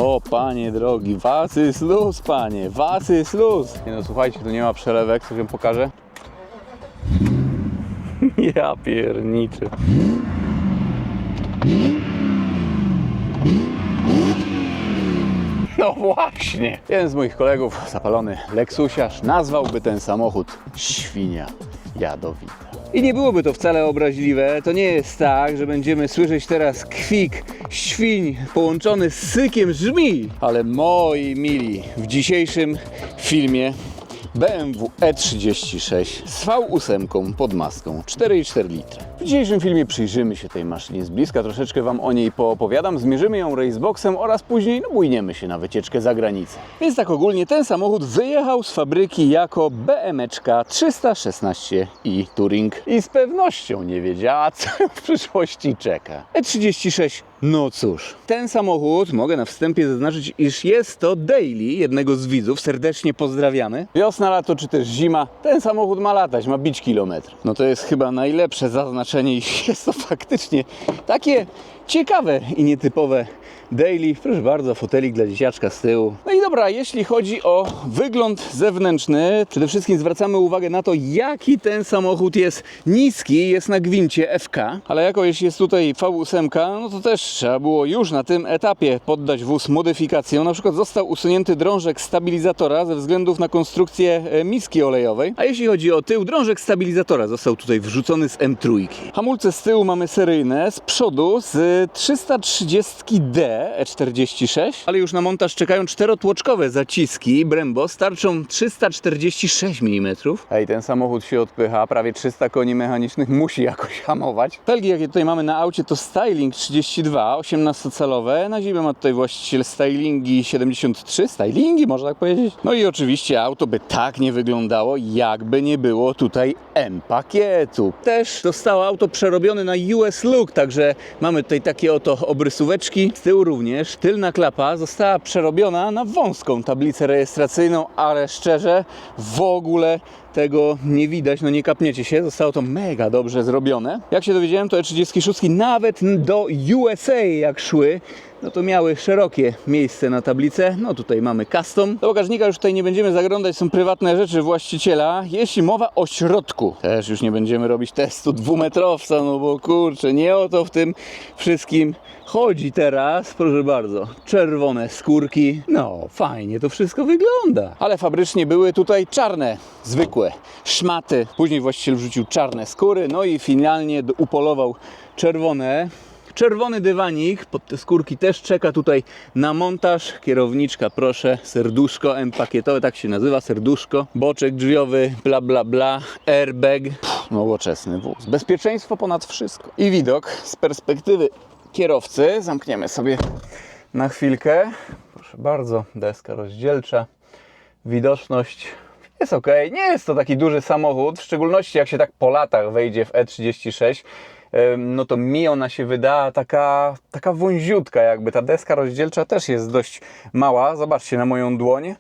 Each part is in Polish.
O, panie drogi, was jest luz, panie, was jest luz. Nie no, słuchajcie, tu nie ma przelewek, coś wam pokażę. Ja pierniczy. No właśnie. Jeden z moich kolegów, zapalony leksusiarz, nazwałby ten samochód świnia jadowita. I nie byłoby to wcale obraźliwe. To nie jest tak, że będziemy słyszeć teraz kwik świń połączony z sykiem żmi. Ale moi mili, w dzisiejszym filmie BMW E36 z V8 pod maską 4,4 litra. W dzisiejszym filmie przyjrzymy się tej maszynie z bliska, troszeczkę wam o niej poopowiadam, zmierzymy ją raceboxem oraz później bójniemy się na wycieczkę za granicę. Więc tak ogólnie ten samochód wyjechał z fabryki jako BMeczka 316i Touring i z pewnością nie wiedziała, co ją w przyszłości czeka. E36, no cóż, ten samochód, mogę na wstępie zaznaczyć, iż jest to daily jednego z widzów, serdecznie pozdrawiamy. Wiosna, lato czy też zima, ten samochód ma latać, ma bić kilometr. No to jest chyba najlepsze zaznaczenie i jest to faktycznie takie ciekawe i nietypowe daily. Proszę bardzo, fotelik dla dzieciaczka z tyłu. No i dobra, jeśli chodzi o wygląd zewnętrzny, przede wszystkim zwracamy uwagę na to, jaki ten samochód jest niski, jest na gwincie FK, ale jako jeśli jest tutaj V8, no to też trzeba było już na tym etapie poddać wóz modyfikacjom. Na przykład został usunięty drążek stabilizatora ze względów na konstrukcję miski olejowej, a jeśli chodzi o tył, drążek stabilizatora został tutaj wrzucony z M3. Hamulce z tyłu mamy seryjne, z przodu z 330D E46, ale już na montaż czekają czterotłoczkowe zaciski Brembo z tarczą 346 mm. Ej, ten samochód się odpycha, prawie 300 koni mechanicznych, musi jakoś hamować. Felgi, jakie tutaj mamy na aucie, to Styling 32, 18-calowe. Na zimę ma tutaj właściciel Stylingi 73, Stylingi można tak powiedzieć. No i oczywiście auto by tak nie wyglądało, jakby nie było tutaj M-pakietu. Też zostało auto przerobione na US Look, także mamy tutaj takie oto obrysóweczki. Z tyłu również tylna klapa została przerobiona na wąską tablicę rejestracyjną, ale szczerze w ogóle tego nie widać, no nie kapniecie się, zostało to mega dobrze zrobione. Jak się dowiedziałem, to E36 nawet do USA jak szły, no to miały szerokie miejsce na tablicę. No tutaj mamy custom. Do bagażnika już tutaj nie będziemy zaglądać, są prywatne rzeczy właściciela. Jeśli mowa o środku, też już nie będziemy robić testu dwumetrowca, no bo kurczę, nie o to w tym wszystkim chodzi teraz. Proszę bardzo, czerwone skórki, no fajnie to wszystko wygląda. Ale fabrycznie były tutaj czarne, zwykłe szmaty. Później właściciel wrzucił czarne skóry, no i finalnie upolował czerwone. Czerwony dywanik pod te skórki też czeka tutaj na montaż. Kierowniczka, proszę, serduszko M-pakietowe, tak się nazywa, serduszko. Boczek drzwiowy, bla bla bla, airbag. Nowoczesny wóz. Bezpieczeństwo ponad wszystko. I widok z perspektywy kierowcy. Zamkniemy sobie na chwilkę. Proszę bardzo, deska rozdzielcza. Widoczność jest ok. Nie jest to taki duży samochód, w szczególności jak się tak po latach wejdzie w E36. No to mi ona się wyda taka wąziutka jakby. Ta deska rozdzielcza też jest dość mała. Zobaczcie na moją dłoń.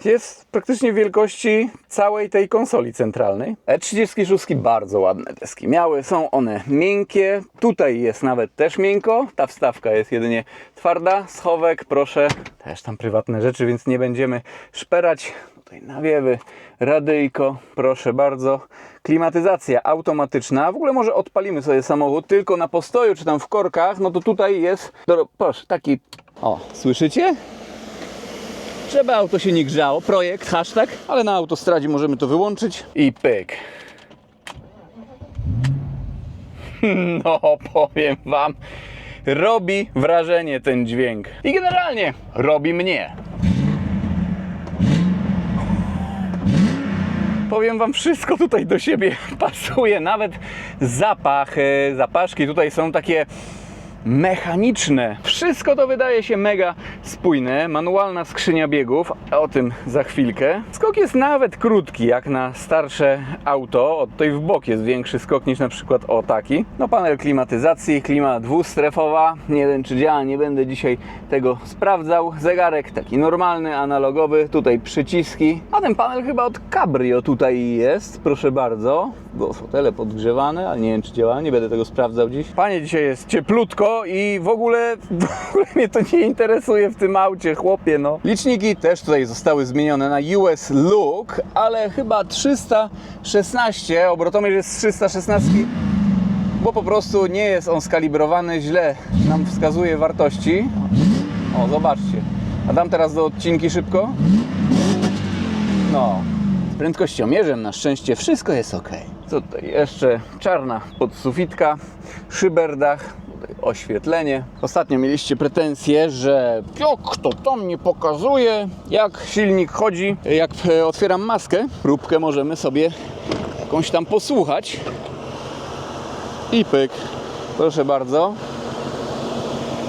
Jest praktycznie wielkości całej tej konsoli centralnej. E36 bardzo ładne deski miały. Są one miękkie. Tutaj jest nawet też miękko. Ta wstawka jest jedynie twarda. Schowek, proszę. Też tam prywatne rzeczy, więc nie będziemy szperać. Tutaj nawiewy, radyjko, proszę bardzo. Klimatyzacja automatyczna. W ogóle może odpalimy sobie samochód tylko na postoju, czy tam w korkach. No to tutaj jest, proszę, taki, o, słyszycie? Żeby auto się nie grzało. Projekt, hashtag, ale na autostradzie możemy to wyłączyć i pyk. No, powiem wam, robi wrażenie ten dźwięk. I generalnie robi mnie. Powiem wam, wszystko tutaj do siebie pasuje, nawet zapach, zapaszki tutaj są takie mechaniczne. Wszystko to wydaje się mega spójne. Manualna skrzynia biegów, o tym za chwilkę. Skok jest nawet krótki, jak na starsze auto. O, tutaj w bok jest większy skok niż na przykład o taki. No panel klimatyzacji, klima dwustrefowa. Nie wiem czy działa, nie będę dzisiaj tego sprawdzał. Zegarek taki normalny, analogowy. Tutaj przyciski. A ten panel chyba od Cabrio tutaj jest, proszę bardzo. bo fotele podgrzewane, ale nie wiem, czy działa, nie będę tego sprawdzał dziś. Panie, dzisiaj jest cieplutko i w ogóle mnie to nie interesuje w tym aucie, chłopie, no. Liczniki też tutaj zostały zmienione na US Look, ale chyba 316, obrotomierz jest z 316, bo po prostu nie jest on skalibrowany, źle nam wskazuje wartości. O, zobaczcie. A dam teraz do odcinki szybko. No, z prędkościomierzem na szczęście wszystko jest ok. Co tutaj jeszcze? Czarna podsufitka, szyberdach, tutaj oświetlenie. Ostatnio mieliście pretensje, że jak to tam nie pokazuje, jak silnik chodzi. Jak otwieram maskę, próbkę możemy sobie jakąś tam posłuchać. I pyk, proszę bardzo.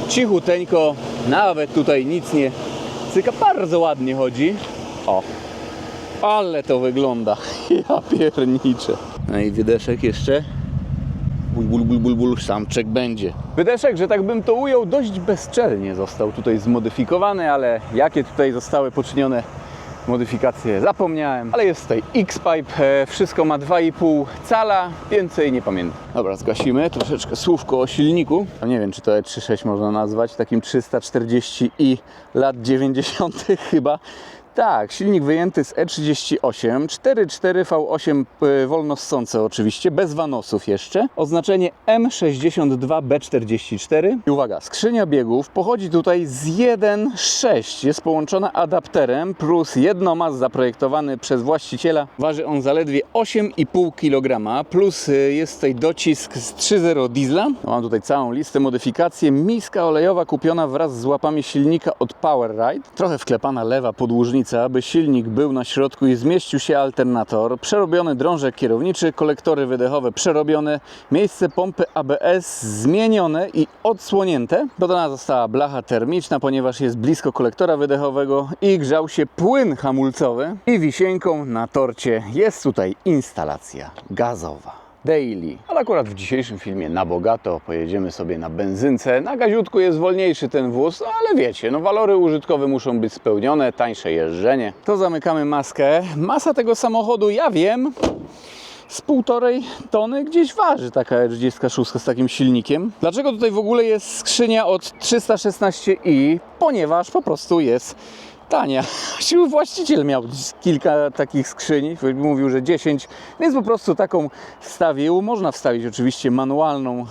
Cichuteńko, nawet tutaj nic nie cyka, bardzo ładnie chodzi. O, ale to wygląda, ja pierniczę. No i wydeszek jeszcze. Ból, samczek będzie. Wydeszek, że tak bym to ujął, dość bezczelnie został tutaj zmodyfikowany, ale jakie tutaj zostały poczynione modyfikacje zapomniałem, ale jest tutaj X-Pipe, wszystko ma 2,5 cala, więcej nie pamiętam. Dobra, zgasimy, troszeczkę słówko o silniku. Nie wiem, czy to E36 można nazwać, takim 340i lat 90. chyba. Tak, silnik wyjęty z E38, 4.4 V8 wolnossące oczywiście, bez vanosów jeszcze. Oznaczenie M62B44. I uwaga, skrzynia biegów pochodzi tutaj z 1.6. Jest połączona adapterem plus jednomas zaprojektowany przez właściciela. Waży on zaledwie 8,5 kg, plus jest tutaj docisk z 3.0 diesla. Mam tutaj całą listę modyfikacji. Miska olejowa kupiona wraz z łapami silnika od PowerRide. Trochę wklepana lewa podłużnica, aby silnik był na środku i zmieścił się alternator, przerobiony drążek kierowniczy, kolektory wydechowe przerobione, miejsce pompy ABS zmienione i odsłonięte. Dodana została blacha termiczna, ponieważ jest blisko kolektora wydechowego i grzał się płyn hamulcowy. I wisienką na torcie jest tutaj instalacja gazowa. Daily. Ale akurat w dzisiejszym filmie na bogato pojedziemy sobie na benzynce. Na gaziutku jest wolniejszy ten wóz, ale wiecie, no walory użytkowe muszą być spełnione, tańsze jeżdżenie. To zamykamy maskę. Masa tego samochodu, ja wiem, z 1,5 tony gdzieś waży taka E36 z takim silnikiem. Dlaczego tutaj w ogóle jest skrzynia od 316i? Ponieważ po prostu jest tania. Właściciel miał kilka takich skrzyni, mówił, że 10, więc po prostu taką wstawił. Można wstawić oczywiście manualną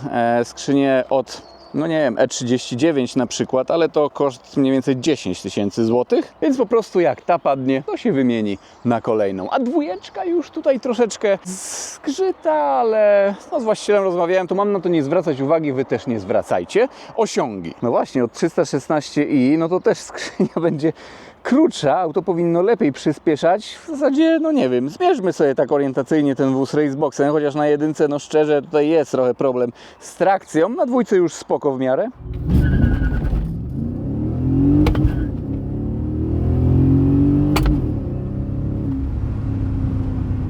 skrzynię od, no nie wiem, E39 na przykład, ale to koszt mniej więcej 10 000 złotych, więc po prostu jak ta padnie, to się wymieni na kolejną. A dwójeczka już tutaj troszeczkę zgrzyta, ale no z właścicielem rozmawiałem, to mam na to nie zwracać uwagi, wy też nie zwracajcie. Osiągi. No właśnie, od 316i, no to też skrzynia będzie krótsza, auto powinno lepiej przyspieszać. W zasadzie, no nie wiem, zmierzmy sobie tak orientacyjnie ten wóz Raceboxem, chociaż na jedynce, no szczerze, tutaj jest trochę problem z trakcją, na dwójce już spoko w miarę.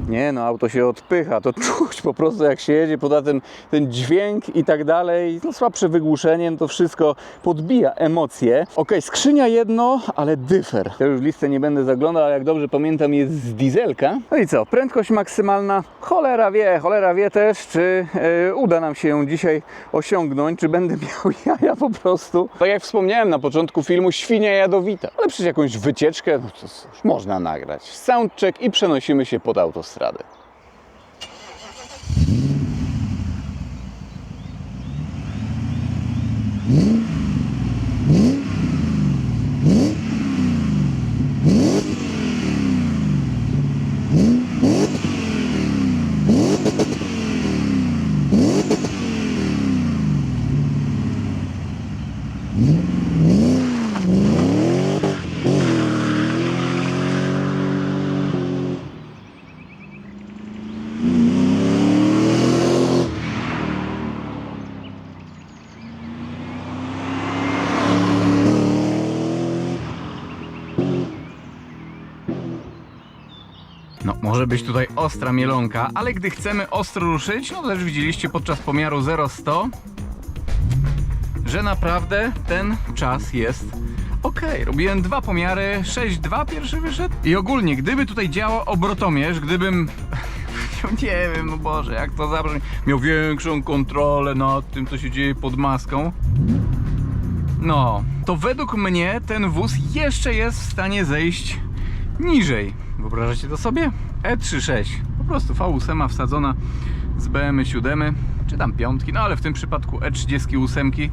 Nie no, auto się odpycha, to czuć po prostu jak się jedzie, poza tym ten dźwięk i tak dalej, no słabsze wygłuszenie, no to wszystko podbija emocje. Ok, skrzynia jedno, ale dyfer. Ja już w listę nie będę zaglądał, ale jak dobrze pamiętam jest z dieselka. No i co, prędkość maksymalna, cholera wie też, czy uda nam się ją dzisiaj osiągnąć, czy będę miał jaja po prostu. Tak jak wspomniałem na początku filmu, świnia jadowita, ale przecież jakąś wycieczkę, no to cóż, można nagrać. Soundcheck i przenosimy się pod autostradę. No, może być tutaj ostra mielonka, ale gdy chcemy ostro ruszyć, no też widzieliście podczas pomiaru 0-100, że naprawdę ten czas jest ok. Robiłem 2 pomiary, 6,2 pierwszy wyszedł i ogólnie, gdyby tutaj działał obrotomierz, gdybym nie wiem, no Boże, jak to zabrzmi. Miał większą kontrolę nad tym, co się dzieje pod maską. No, to według mnie ten wóz jeszcze jest w stanie zejść niżej. Wyobrażacie to sobie? E36, po prostu V8 wsadzona z BM7, czy tam piątki, no ale w tym przypadku E38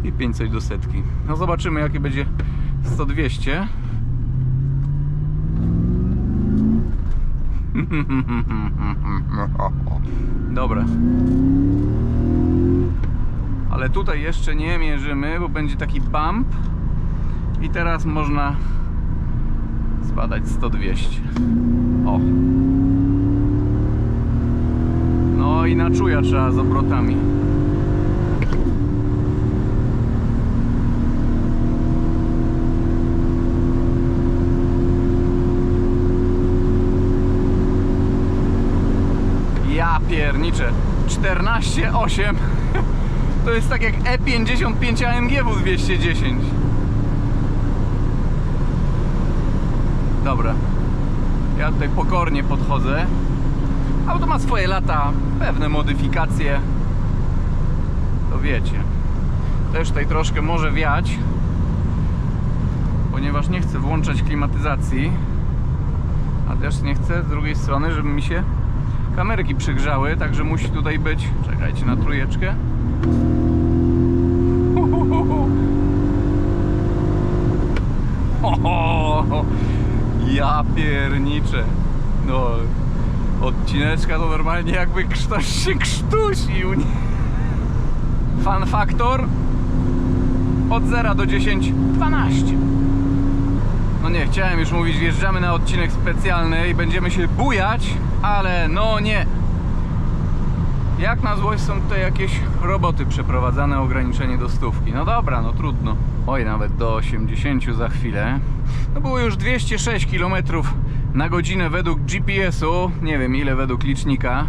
i 500 do setki. No zobaczymy, jakie będzie 100-200. Dobra. Ale tutaj jeszcze nie mierzymy, bo będzie taki bump i teraz można zbadać 100-200. O. No i na czuja trzeba z obrotami. Ja pierniczę. 14,8 to jest tak jak E55 AMG W210. Dobra. Ja tutaj pokornie podchodzę. Auto ma swoje lata, pewne modyfikacje. To wiecie. Też tutaj troszkę może wiać, ponieważ nie chcę włączać klimatyzacji. A też nie chcę z drugiej strony, żeby mi się kamerki przygrzały, także musi tutaj być. Czekajcie na trójeczkę. Ja pierniczę. No, odcineczka to normalnie jakby ktoś się krztusił. Fun factor od 0 do 10 12. No nie, chciałem już mówić, wjeżdżamy na odcinek specjalny i będziemy się bujać, ale no nie. Jak na złość są tutaj jakieś roboty przeprowadzane, ograniczenie do 100. No dobra, no trudno. Oj, nawet do 80 za chwilę. No było już 206 km na godzinę według GPS-u. Nie wiem ile według licznika.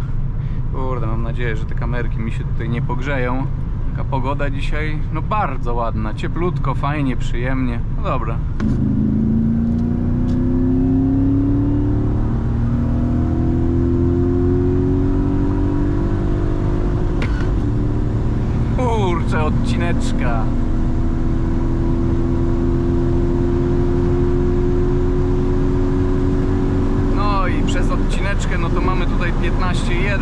Kurde, mam nadzieję, że te kamerki mi się tutaj nie pogrzeją. Taka pogoda dzisiaj, no bardzo ładna. Cieplutko, fajnie, przyjemnie. No dobra. Kurczę, odcineczka. No i przez odcineczkę, no to mamy tutaj 15,1.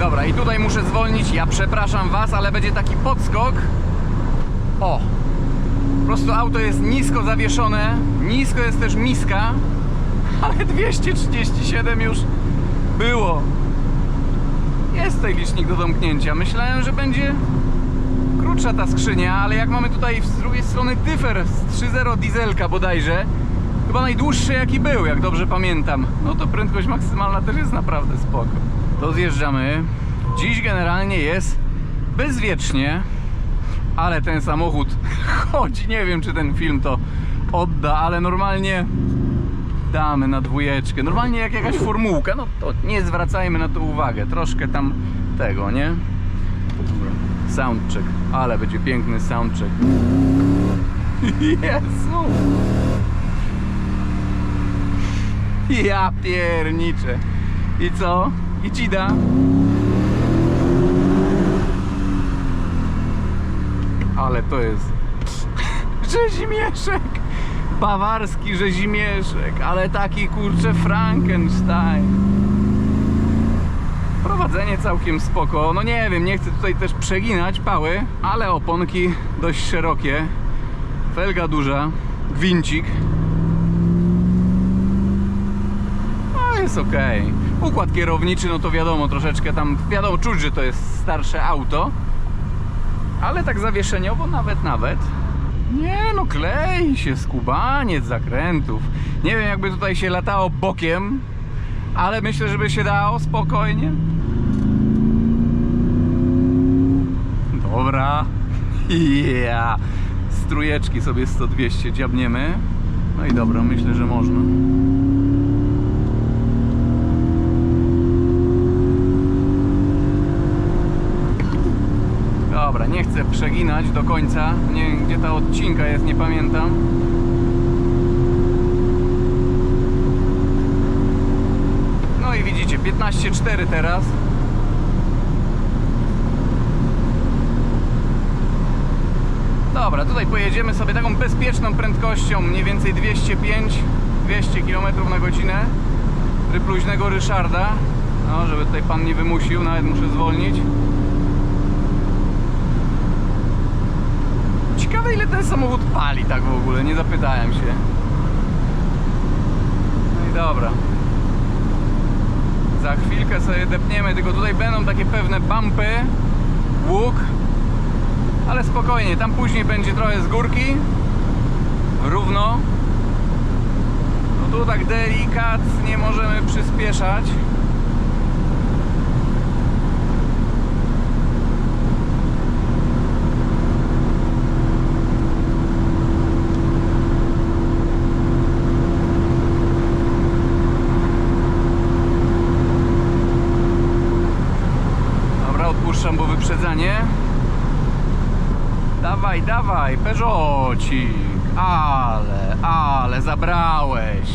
Dobra, i tutaj muszę zwolnić. Ja przepraszam Was, ale będzie taki podskok. O! Po prostu auto jest nisko zawieszone, nisko jest też miska, ale 237 już było. Jest tutaj licznik do domknięcia. Myślałem, że będzie krótsza ta skrzynia, ale jak mamy tutaj z drugiej strony dyfer z 3.0 dieselka bodajże, chyba najdłuższy jaki był, jak dobrze pamiętam, no to prędkość maksymalna też jest naprawdę spoko. To zjeżdżamy. Dziś generalnie jest bezwiecznie, ale ten samochód chodzi. Nie wiem, czy ten film to odda, ale normalnie damy na dwójeczkę. Normalnie jak jakaś formułka, no to nie zwracajmy na to uwagę. Troszkę tam tego, nie? Soundcheck, ale będzie piękny soundcheck. Jezu! Ja pierniczę. I co? I ci da? Ale to jest rzezimieszek, bawarski rzezimieszek, ale taki kurczę Frankenstein. Prowadzenie całkiem spoko, no nie wiem, nie chcę tutaj też przeginać pały, ale oponki dość szerokie, felga duża, gwincik. No jest ok. Układ kierowniczy, no to wiadomo, troszeczkę tam, wiadomo, czuć, że to jest starsze auto. Ale tak zawieszeniowo nawet. Nie no, klei się skubaniec zakrętów. Nie wiem, jakby tutaj się latało bokiem, ale myślę, żeby się dało spokojnie. Dobra. Ja. Z trójeczki sobie 100-200 dziabniemy. No i dobra, myślę, że można. Dobra, nie chcę przeginać do końca. Nie wiem, gdzie ta odcinka jest, nie pamiętam. No i widzicie, 15,4 teraz. Dobra, tutaj pojedziemy sobie taką bezpieczną prędkością, mniej więcej 200 km na godzinę. Tryb luźnego Ryszarda. No, żeby tutaj pan nie wymusił, nawet muszę zwolnić. Ciekawe, ile ten samochód pali tak w ogóle, nie zapytałem się. No i dobra. Za chwilkę sobie depniemy, tylko tutaj będą takie pewne bumpy, łuk. Ale spokojnie, tam później będzie trochę z górki. Równo. No tu tak delikatnie możemy przyspieszać. Dobra, odpuszczam, bo wyprzedzanie. Dawaj, dawaj, Peugeotik. Ale zabrałeś.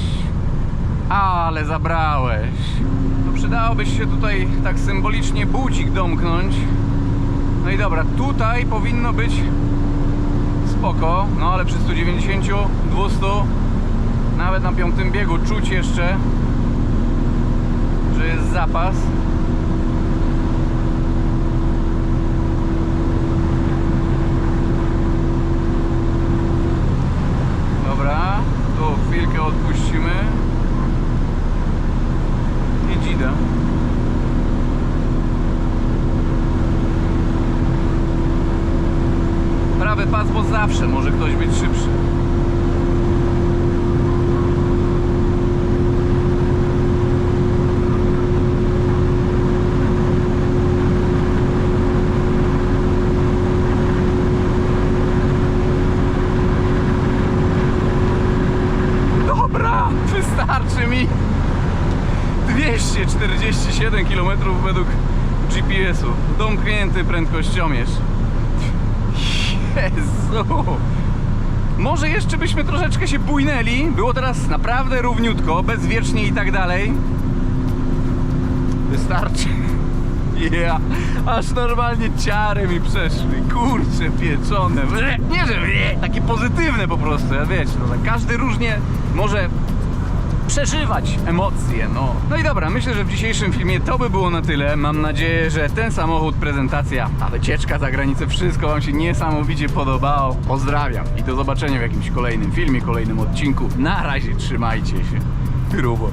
Ale zabrałeś. No przydałoby się tutaj tak symbolicznie budzik domknąć. No i dobra, tutaj powinno być spoko. No ale przy 190, 200, nawet na 5. biegu czuć jeszcze, że jest zapas. Dobra, tu chwilkę odpuścimy i dzida. Prawy pas, bo zawsze może ktoś być szybszy. Wystarczy mi 247 km według GPS-u. Domknięty prędkościomierz. Jezu. Może jeszcze byśmy troszeczkę się bujnęli. Było teraz naprawdę równiutko, bezwiecznie i tak dalej. Wystarczy. Yeah. Aż normalnie ciary mi przeszły. Kurcze pieczone. Nie, że takie pozytywne po prostu. Ja wiecie, no, każdy różnie może przeżywać emocje, no. No i dobra, myślę, że w dzisiejszym filmie to by było na tyle. Mam nadzieję, że ten samochód, prezentacja, ta wycieczka za granicę, wszystko wam się niesamowicie podobało. Pozdrawiam i do zobaczenia w jakimś kolejnym filmie, kolejnym odcinku. Na razie, trzymajcie się. Grubo.